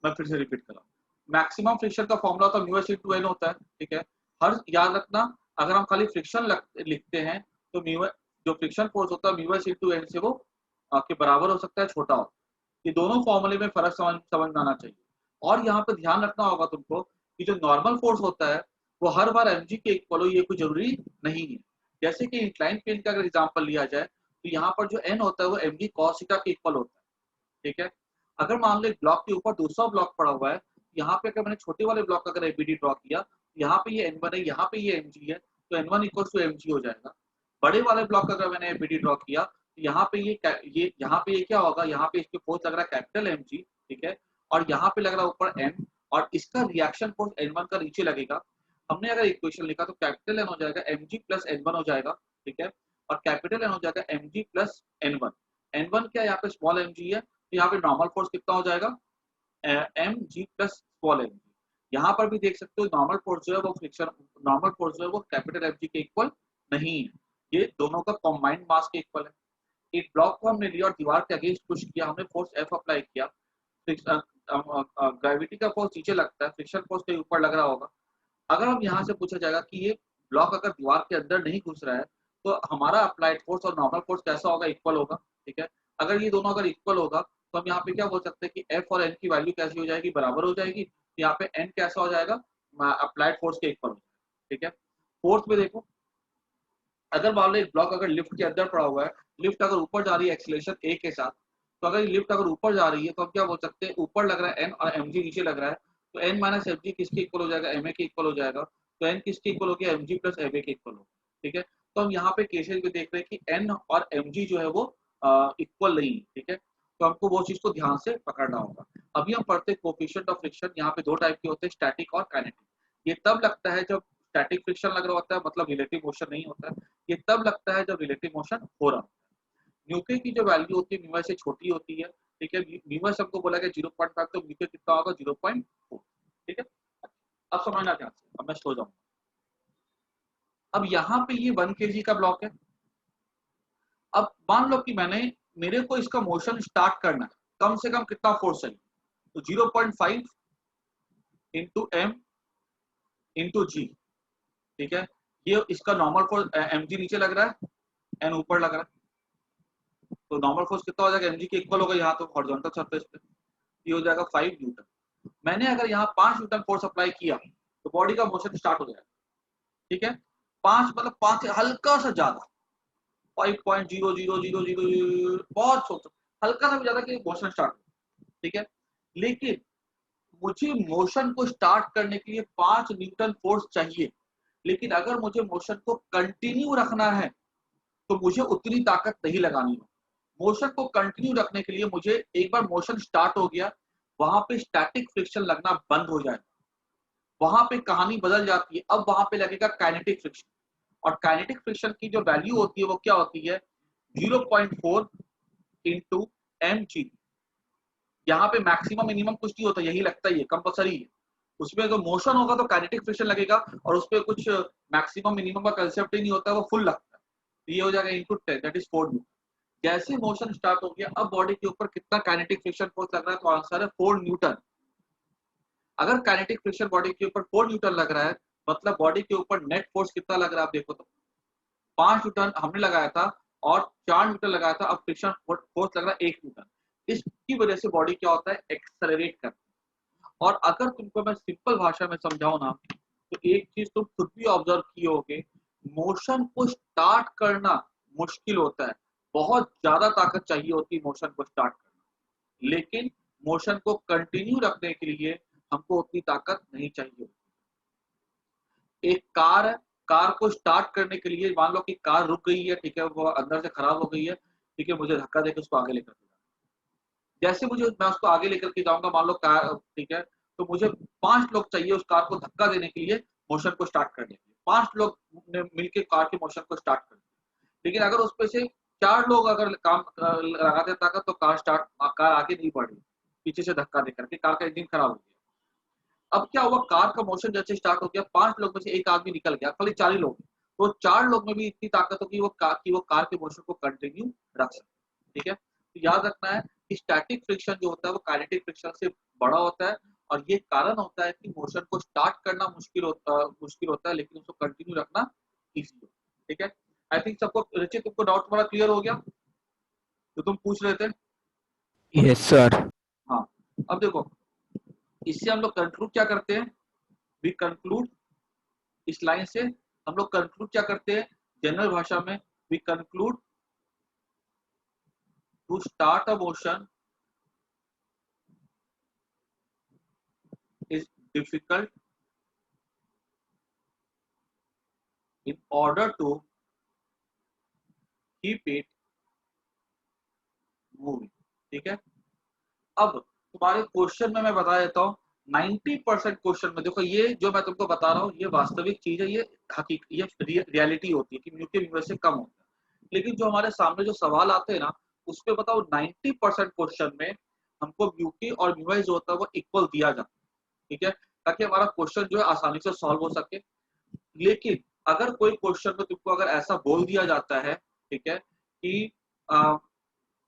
मैं फिर से रिपीट कर रहा हूँ, मैक्सिमम फ्रिक्शन का फॉर्मूला तो म्यू एस इंटू एन होता है, ठीक है। हर याद रखना, अगर हम खाली फ्रिक्शन लिखते हैं तो म्यू जो फ्रिक्शन फोर्स होता है म्यू एस इंटू एन से वो आपके बराबर हो सकता है, छोटा हो। ये दोनों फॉर्मूले में फर्क समझ में आना चाहिए। और यहाँ पे ध्यान रखना होगा तुमको कि जो नॉर्मल फोर्स होता है वो हर बार mg के इक्वल हो, ये कोई जरूरी नहीं है। जैसे कि इंक्लाइन प्लेन का अगर एग्जांपल लिया जाए तो यहाँ पर जो n होता है वो mg cos थीटा के इक्वल होता है, ठीक है। अगर मान लो एक ब्लॉक के ऊपर दूसरा ब्लॉक पड़ा हुआ है, यहाँ पे अगर मैंने छोटे वाले ब्लॉक का अगर एबीडी ड्रॉ किया, यहाँ पे ये n1 है, यहाँ पे ये mg है, तो n1 इक्वल टू mg हो जाएगा। बड़े वाले ब्लॉक का अगर मैंने एबीडी ड्रॉ किया तो यहाँ पे ये यहाँ पे ये क्या होगा, यहाँ पे इसके फोर्स लग रहा है कैपिटल mg, ठीक है, और यहाँ पे लग रहा है ऊपर n, और इसका रिएक्शन फोर्स n1 का नीचे लगेगा। हमने अगर इक्वेशन लिखा तो कैपिटल N हो जाएगा mg प्लस n1 हो जाएगा, ठीक है, और कैपिटल N हो जाएगा mg प्लस n1। n1 क्या यहाँ पे स्मॉल mg है, तो यहाँ पे नॉर्मल फोर्स कितना हो जाएगा mg प्लस स्मॉल mg। यहाँ पर भी देख सकते हो नॉर्मल फोर्स जो है वो फ्रिक्शन नॉर्मल फोर्स जो है वो कैपिटल mg के इक्वल नहीं है, ये दोनों का कॉम्बाइंड मास के इक्वल है। एक ब्लॉक को हमने लिया और दीवार के अगेंस्ट पुश किया, हमने फोर्स F अप्लाई किया, ग्रेविटी का फोर्स नीचे लगता है, फ्रिक्शन फोर्स के ऊपर लग रहा होगा। अगर हम यहाँ से पूछा जाएगा कि ये ब्लॉक अगर दीवार के अंदर नहीं घुस रहा है तो हमारा अप्लाइड फोर्स और नॉर्मल फोर्स कैसा होगा, इक्वल होगा, ठीक है। अगर ये दोनों अगर इक्वल होगा तो हम यहाँ पे क्या बोल सकते हैं कि F और N की वैल्यू कैसी हो जाएगी, बराबर हो जाएगी। यहाँ पे N कैसा हो जाएगा, अप्लाइड फोर्स के इक्वल हो जाएगा, ठीक है। फोर्स में देखो, अगर मान लो एक ब्लॉक अगर लिफ्ट के अंदर पड़ा हुआ है, लिफ्ट अगर ऊपर जा रही है एक्सीलरेशन a के साथ, तो अगर लिफ्ट अगर ऊपर जा रही है तो हम क्या बोल सकते हैं, ऊपर लग रहा है n और mg नीचे लग रहा है, तो n माइनस mg किसके इक्वल हो जाएगा, ma के इक्वल हो जाएगा। तो n किसके इक्वल हो गया, mg प्लस ma के इक्वल हो, ठीक है। तो हम यहाँ पे केसेस में देख रहे हैं कि n और mg जो है वो इक्वल नहीं है, ठीक है। तो हमको वो चीज को ध्यान से पकड़ना होगा। अभी हम पढ़ते कोफिशिएंट ऑफ फ्रिक्शन, यहाँ पे दो टाइप के होते हैं, स्टैटिक और काइनेटिक। ये तब लगता है जब स्टैटिक फ्रिक्शन लग रहा होता है, मतलब रिलेटिव मोशन नहीं होता है। ये तब लगता है जब रिलेटिव मोशन हो रहा है। न्यूके की जो वैल्यू होती है म्यू से छोटी होती है, ठीक है। म्यू हमको बोला गया 0.5, तो न्यूके कितना होगा 0.4, ठीक है। अब समझना ध्यान से, अब मैं स्लो जाऊंगा। अब यहाँ पे ये 1 kg का ब्लॉक है। अब मान लो कि मेरे को इसका मोशन स्टार्ट करना है, कम से कम कितना फोर्स चाहिए, तो 0.5 इंटू m इंटू जी, ठीक है। ये इसका नॉर्मल फोर्स mg नीचे लग रहा है, n ऊपर लग रहा है, तो नॉर्मल फोर्स कितना हो जाएगा, mg के इक्वल होगा यहाँ तो हॉरिजॉन्टल सरफेस पे, ये हो जाएगा 5 न्यूटन। मैंने अगर यहाँ 5 न्यूटन फोर्स अप्लाई किया तो बॉडी का मोशन स्टार्ट हो जाएगा, ठीक है। 5 मतलब 5 से हल्का सा ज्यादा, 5.0000, बहुत सोचो, हल्का सा भी ज्यादा कि मोशन स्टार्ट, ठीक है। लेकिन मुझे मोशन को स्टार्ट करने के लिए 5 न्यूटन फोर्स चाहिए, लेकिन अगर मुझे मोशन को कंटिन्यू रखना है तो मुझे उतनी ताकत नहीं लगानी है। मोशन को कंटिन्यू रखने के लिए मुझे एक बार मोशन स्टार्ट हो गया, वहां पे स्टैटिक फ्रिक्शन लगना बंद हो जाए, वहां पे कहानी बदल जाती है। अब वहां पे लगेगा काइनेटिक फ्रिक्शन, और काइनेटिक फ्रिक्शन की जो वैल्यू होती है वो क्या होती है, 0.4 इंटू mg। यहाँ पे मैक्सिमम मिनिमम कुछ नहीं होता, यही लगता ही है, कंपलसरी है। उसमें जो मोशन होगा तो काइनेटिक फ्रिक्शन लगेगा, और उसपे कुछ मैक्सिमम मिनिमम का कंसेप्ट ही नहीं होता है, वो फुल लगता है। ये हो जाएगा इनटू 10, दैट इज 4 न्यूटन। जैसे मोशन स्टार्ट हो गया, अब बॉडी के ऊपर कितना काइनेटिक फ्रिक्शन फोर्स लग रहा है, तो आंसर है 4 न्यूटन। अगर काइनेटिक फ्रिक्शन बॉडी के ऊपर 4 न्यूटन लग रहा है, मतलब बॉडी के ऊपर नेट फोर्स कितना लग रहा है, आप देखो तो 5 न्यूटन हमने लगाया था और 4 न्यूटन लगाया था, अब फ्रिक्शन फोर्स लग रहा है 1 न्यूटन। इसकी वजह से बॉडी क्या होता है, एक्सेलरेट करता है। और अगर तुमको मैं सिंपल भाषा में समझाऊं ना, तो एक चीज तुम खुद भी ऑब्जर्व किए होगे, मोशन को स्टार्ट करना मुश्किल होता है, बहुत ज्यादा ताकत चाहिए होती है मोशन को स्टार्ट करना, लेकिन मोशन को कंटिन्यू रखने के लिए हमको उतनी ताकत नहीं चाहिए। एक कार है, कार को स्टार्ट करने के लिए मान लो कि कार रुक गई है, ठीक है, वो अंदर से खराब हो गई है, ठीक है, मुझे धक्का देकर उसको आगे लेकर जाना। जैसे मैं उसको आगे लेकर के जाऊंगा, मान लो कार, ठीक है, तो मुझे 5 लोग चाहिए उस कार को धक्का देने के लिए, मोशन को स्टार्ट करने के लिए 5 लोग ने मिलकर कार के मोशन को स्टार्ट कर दिया। लेकिन अगर उसमें से 4 लोग अगर काम लगा देता तो कार आगे नहीं बढ़ रही, पीछे से धक्का देकर के कार का इंजन खराब हो गया। अब क्या हुआ, कार का मोशन जैसे स्टार्ट हो गया, 5 लोग में से एक आदमी निकल गया, खाली 4 ही लोग, तो 4 लोग में भी इतनी ताकत होगी वो कार के मोशन को कंटिन्यू रख सकते, ठीक है। तो याद रखना है स्टैटिक फ्रिक्शन जो होता है वो काइनेटिक फ्रिक्शन से बड़ा होता है, और ये कारण होता है कि मोशन को स्टार्ट करना मुश्किल होता है, लेकिन उसको कंटिन्यू रखना इजी होता है। ठीक है, आई थिंक सबको, रिचित तुमको डाउट तुम्हारा क्लियर हो गया तो तुम पूछ रहे थे। Yes sir. हाँ, अब देखो, इससे हम लोग कंक्लूड क्या करते हैं, वी कंक्लूड, इस लाइन से हम लोग कंक्लूड क्या करते हैं जनरल भाषा में, we conclude to start a motion is difficult in order to keep it moving। ठीक है, अब तुम्हारे क्वेश्चन में मैं बता देता हूँ, 90% क्वेश्चन में देखो, ये जो मैं तुमको बता रहा हूँ ये वास्तविक चीज है, ये हकीकत, ये रियलिटी होती है कि म्यू के म्यू से कम होता है, लेकिन जो हमारे सामने जो सवाल आते हैं ना, उसपे बताओ 90% क्वेश्चन में हमको म्यू के और म्यू जो होता है वो इक्वल दिया जाता है। ठीक है, ताकि हमारा क्वेश्चन जो है आसानी से सॉल्व हो सके। लेकिन अगर कोई क्वेश्चन में तुमको अगर ऐसा बोल दिया जाता है, ठीक है, कि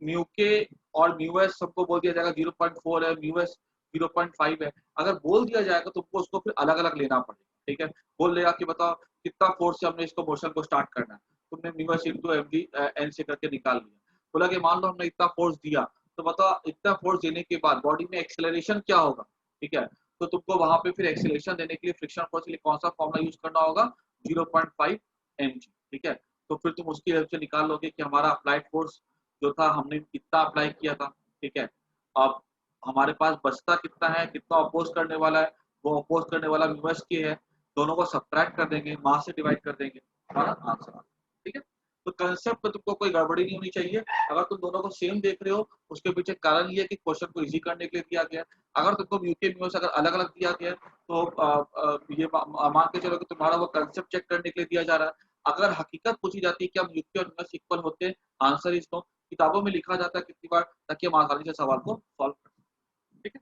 म्यू के और म्यू एस सबको बोल दिया जाएगा 0.4 है, म्यू एस 0.5 है, अगर बोल दिया जाएगा तो तुमको उसको फिर अलग अलग लेना पड़ेगा। ठीक है, बोल देगा कि बताओ कितना फोर्स से हमने इसको मोशन को स्टार्ट करना है, तुमने mu S into M D N से करके निकाल लिया, बोला कि मान लो हमने इतना फोर्स दिया, तो बताओ इतना फोर्स देने के बाद बॉडी में एक्सेलरेशन क्या होगा। ठीक है, तो तुमको वहां पे फिर एक्सेलरेशन देने के लिए फ्रिक्शन फोर्स के लिए कौन सा फॉर्मूला यूज करना होगा, 0.5 mg। ठीक है, तो फिर तुम उसकी हेल्प से निकाल लोगे कि हमारा अप्लाइड फोर्स जो था हमने कितना अप्लाई किया था। ठीक है, अब हमारे पास बचता कितना है, कितना अपोज करने वाला है, वो अपोज करने वाला म्यूएस के है, दोनों को सब्ट्रैक्ट कर देंगे, मास से डिवाइड कर देंगे, हमारा आंसर। ठीक है, तो कंसेप्ट में तुमको कोई गड़बड़ी नहीं होनी चाहिए। अगर तुम दोनों को सेम देख रहे हो, उसके पीछे कारण ये है कि क्वेश्चन को इजी करने के लिए दिया गया। अगर तुमको म्यू के म्यूएस अगर अलग अलग दिया गया तो ये मान के चलो कि तुम्हारा वो कंसेप्ट चेक करने के लिए दिया जा रहा है। अगर हकीकत पूछी जाती है कि हम म्यू के और म्यूएस इक्वल होते हैं, आंसर इज नो, किताबों में लिखा जाता है कितनी बार, ताकि हम आसानी से सवाल को सॉल्व कर सकें। ठीक है,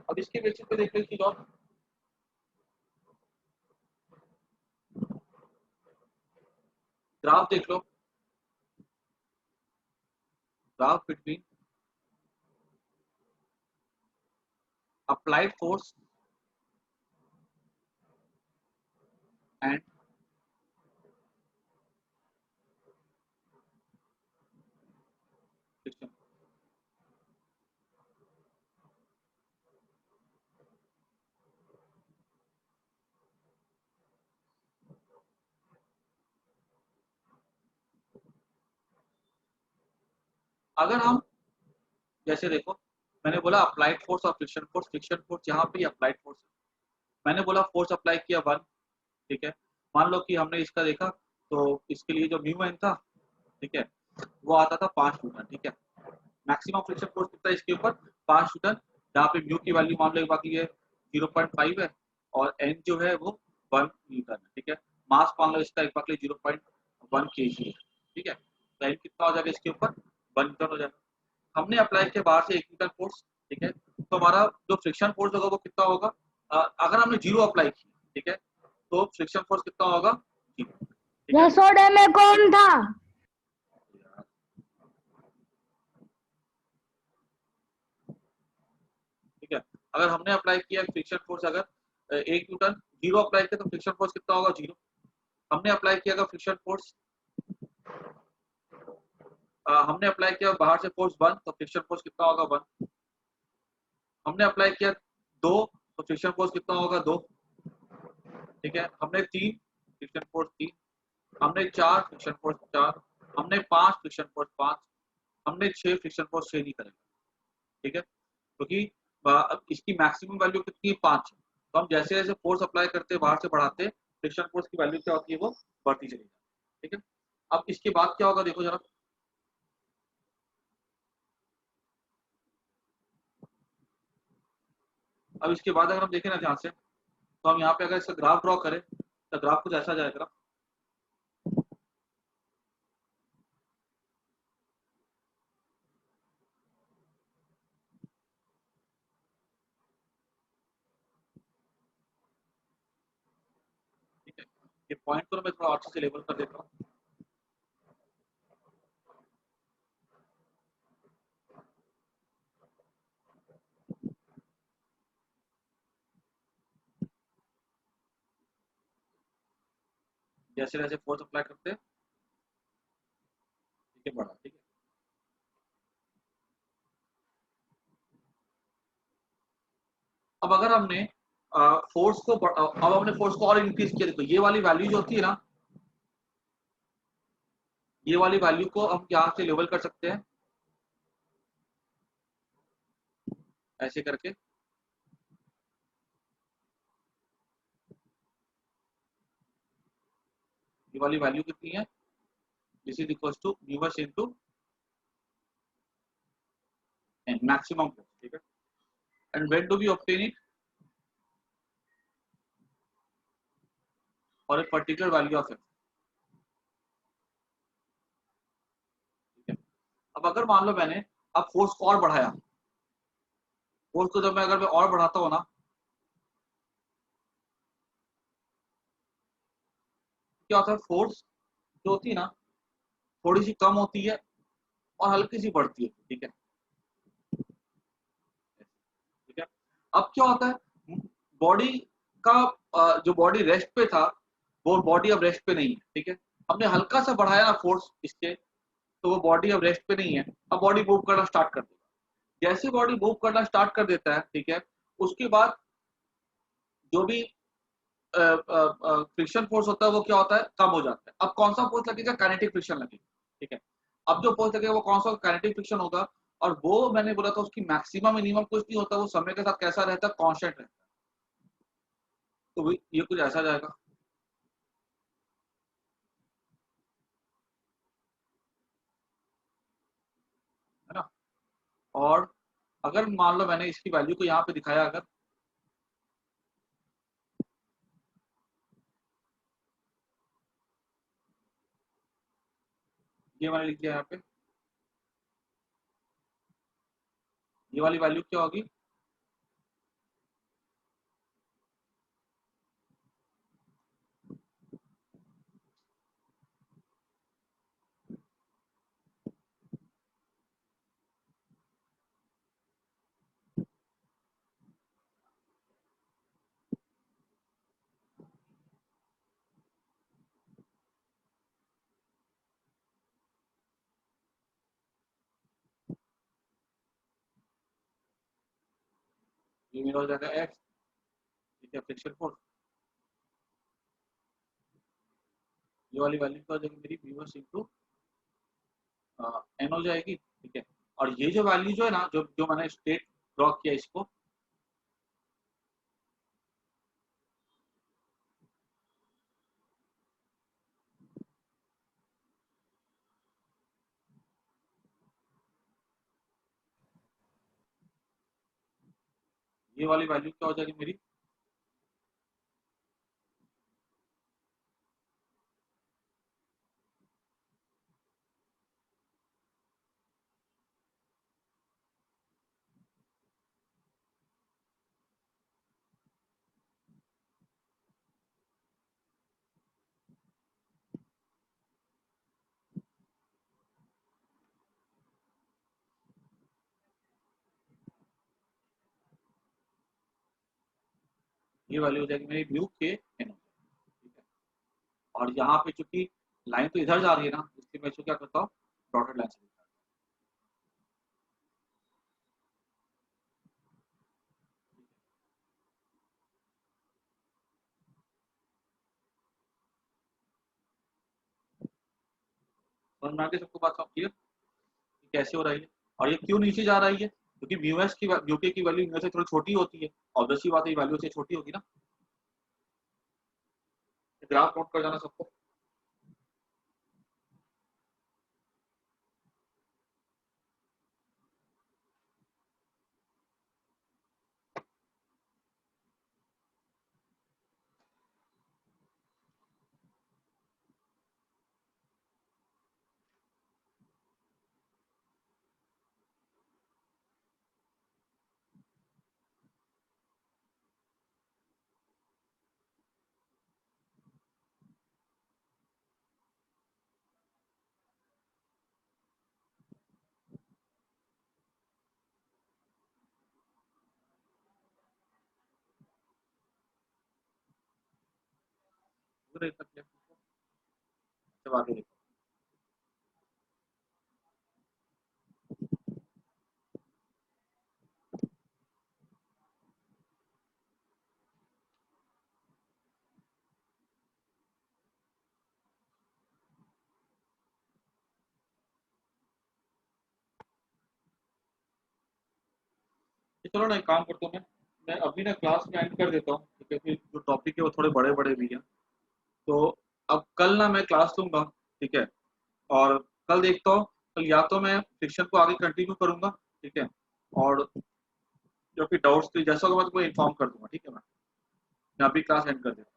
अब इसके बेसिस पे देख लो एक चीज और, ग्राफ देख लो, graph between applied force and friction. अगर हम जैसे देखो, मैंने बोला अप्लाइड फोर्स और फ्रिक्शन फोर्स यहाँ पे अप्लाइड फोर्स है, मैंने बोला फोर्स अप्लाई किया 1। ठीक है, मान लो कि हमने इसका देखा, तो इसके लिए जो म्यू एन था, ठीक है, वो आता था 5 न्यूटन। ठीक है, मैक्सिमम फ्रिक्शन फोर्स कितना है इसके ऊपर, 5 न्यूटन, जहाँ पे म्यू की वैल्यू मान लो बाकी है 0.5 है, और एन जो है वो 1 न्यूटन है। ठीक है, मास मान लो इसका एक बार 0.1 kg है। ठीक है, तो एन कितना हो जाएगा इसके ऊपर, 1 न्यूटन हो जाएगा। हमने अप्लाई किया बाहर से 1 न्यूटन फोर्स। ठीक है, तो हमारा जो फ्रिक्शन फोर्स होगा वो कितना होगा, अगर हमने 0 अप्लाई किया, ठीक है, तो फ्रिक्शन फोर्स कितना होगा, 0। ठीक है, रसोड़े में कौन था? ठीक है, अगर हमने अप्लाई किया फ्रिक्शन फोर्स, अगर 1 न्यूटन, 0 अप्लाई किया तो फ्रिक्शन फोर्स कितना होगा, 0। हमने अप्लाई किया अगर फ्रिक्शन फोर्स, हमने अप्लाई किया बाहर से फोर्स 1, तो फ्रिक्शन फोर्स कितना होगा, 1। हमने अप्लाई किया 2, तो फ्रिक्शन फोर्स कितना होगा, 2। ठीक है, हमने 3, फ्रिक्शन फोर्स 3। हमने 4, फ्रिक्शन फोर्स 4। हमने 5, फ्रिक्शन फोर्स 5। हमने 6, फ्रिक्शन फोर्स 6 नहीं करेगा। ठीक है, क्योंकि अब इसकी मैक्सिमम वैल्यू कितनी है, 5 है, तो हम जैसे जैसे फोर्स अप्लाई करते हैं बाहर से बढ़ाते हैं, फ्रिक्शन फोर्स की वैल्यू क्या होती है, वो बढ़ती चली जाती है। ठीक है, अब इसके बाद क्या होगा देखो जरा, अब इसके बाद अगर हम देखें ना ध्यान से, तो हम यहाँ पे अगर इसका ग्राफ ड्रॉ करें तो ग्राफ कुछ ऐसा जाएगा। ये पॉइंट को मैं थोड़ा अच्छे से लेबल कर देता हूँ। जैसे जैसे फोर्स अप्लाई करते हैं, ठीक है, बढ़ा, ठीक है। अब अगर हमने फोर्स को अब हमने फोर्स को और इंक्रीज किया, देखो ये वाली वैल्यू जो होती है ना, ये वाली वैल्यू को हम यहाँ से लेवल कर सकते हैं ऐसे करके। ये वाली वैल्यू कितनी है, this is equal to mu into maximum force, ठीक है। And when do we obtain it, और a particular value of F, ठीक है। अब अगर मान लो मैंने अब फोर्स को और बढ़ाया, फोर्स को जब मैं अगर मैं और बढ़ाता हूँ ना, क्या होता है, फोर्स जो होती है ना थोड़ी सी कम होती है और हल्की सी बढ़ती है, ठीक है, ठीक है। अब क्या होता है, बॉडी का जो बॉडी रेस्ट पे था, वो बॉडी अब रेस्ट पे नहीं है, ठीक है। हमने हल्का सा बढ़ाया ना फोर्स इसके, तो वो बॉडी अब रेस्ट पे नहीं है, अब बॉडी मूव करना स्टार्ट कर देगा। जैसे बॉडी मूव करना स्टार्ट कर देता है, ठीक है, उसके बाद जो भी फ्रिक्शन फोर्स होता है वो क्या होता है, कम हो जाता है। अब कौन सा फोर्स लगेगा, काइनेटिक फ्रिक्शन लगेगा, ठीक है। अब जो फोर्स लगेगा वो कौन सा, काइनेटिक फ्रिक्शन होगा। और वो मैंने बोला था उसकी मैक्सिमम मिनिमम कुछ नहीं होता, वो समय के साथ कैसा रहता है, कांस्टेंट रहता है। तो ये कुछ ऐसा जाएगा, है ना। और अगर मान लो मैंने इसकी वैल्यू को यहाँ पे दिखाया, अगर ये मैंने लिख दिया यहाँ पे, ये वाली वैल्यू क्या होगी, ये मेरा हो जाएगा एक्स, ठीक है, फ्रिक्शन फोर्स। ये वाली वैल्यू क्या हो जाएगी मेरी, वी इंटू एन हो जाएगी, ठीक है। और ये जो वैल्यू जो है ना, जो जो मैंने स्टेट ड्रॉ किया इसको, ये वाली वैल्यू क्या हो जाएगी मेरी, ये वैल्यू हो जाएगी मेरी म्यू के एन, ठीक है। और यहाँ पे चूंकि लाइन तो इधर जा रही है ना, इसलिए मैं इसको क्या करता हूँ, डॉटेड लाइन से लिखता हूँ। समझ में आ गई सबको बात, क्लियर, कैसे हो रही है। और ये क्यों नीचे जा रही है, क्योंकि म्यू एस की यूके की वैल्यू म्यू से थोड़ी छोटी होती है, ऑब्वियसली बात है, वैल्यू से छोटी होगी ना। ग्राफ नोट कर जाना सबको। पूरे इतना क्लियर पूछो, जब आगे देखो। चलो ना एक काम करता हूँ मैं अभी ना क्लास में एंड कर देता हूँ, ठीक है, फिर जो टॉपिक है वो थोड़े बड़े बड़े भी हैं। तो अब कल ना मैं क्लास लूंगा, ठीक है, और कल देखता हूँ, कल या तो मैं फिक्शन को आगे कंटिन्यू करूंगा, ठीक है, और जो भी डाउट्स थे जैसा होगा मैं तुमको इन्फॉर्म कर दूंगा, ठीक है। मैं अभी क्लास एंड कर देता हूँ।